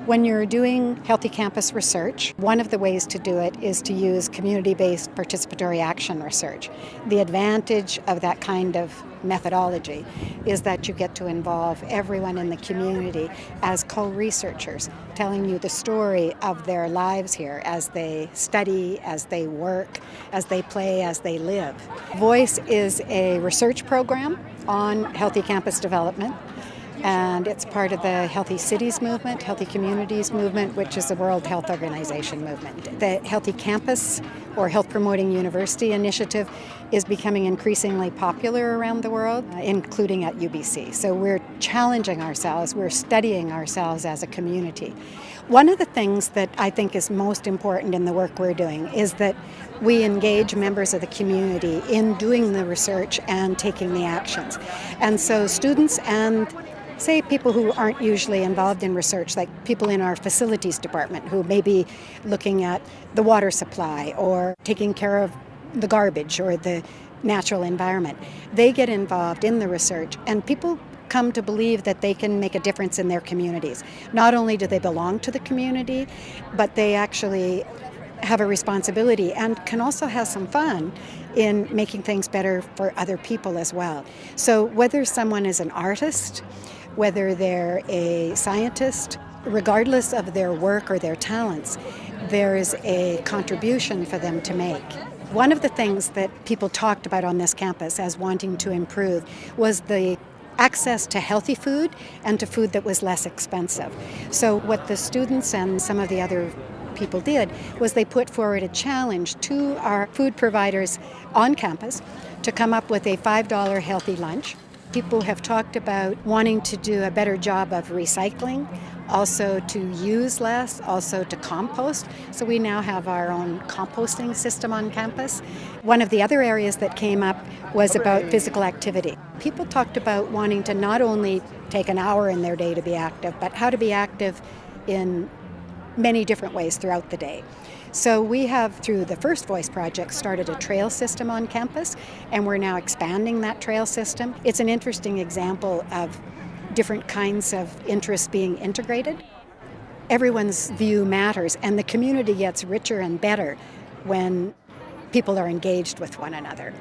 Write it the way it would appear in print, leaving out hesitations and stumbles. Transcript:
When you're doing healthy campus research, one of the ways to do it is to use community-based participatory action research. The advantage of that kind of methodology is that you get to involve everyone in the community as co-researchers, telling you the story of their lives here as they study, as they work, as they play, as they live. Voice is a research program on healthy campus development. And it's part of the Healthy Cities movement, Healthy Communities movement, which is the World Health Organization movement. The Healthy Campus or Health Promoting University initiative is becoming increasingly popular around the world, including at UBC. So we're challenging ourselves, we're studying ourselves as a community. One of the things that I think is most important in the work we're doing is that we engage members of the community in doing the research and taking the actions. And so students and say people who aren't usually involved in research, like people in our facilities department who may be looking at the water supply or taking care of the garbage or the natural environment, they get involved in the research, and people come to believe that they can make a difference in their communities. Not only do they belong to the community, but they actually have a responsibility and can also have some fun in making things better for other people as well. So whether someone is an artist, whether they're a scientist, regardless of their work or their talents, there is a contribution for them to make. One of the things that people talked about on this campus as wanting to improve was the access to healthy food and to food that was less expensive. So what the students and some of the other people did was they put forward a challenge to our food providers on campus to come up with a $5 healthy lunch. People have talked about wanting to do a better job of recycling, also to use less, also to compost. So we now have our own composting system on campus. One of the other areas that came up was about physical activity. People talked about wanting to not only take an hour in their day to be active, but how to be active in many different ways throughout the day. So we have, through the First Voice project, started a trail system on campus, and we're now expanding that trail system. It's an interesting example of different kinds of interests being integrated. Everyone's view matters, and the community gets richer and better when people are engaged with one another.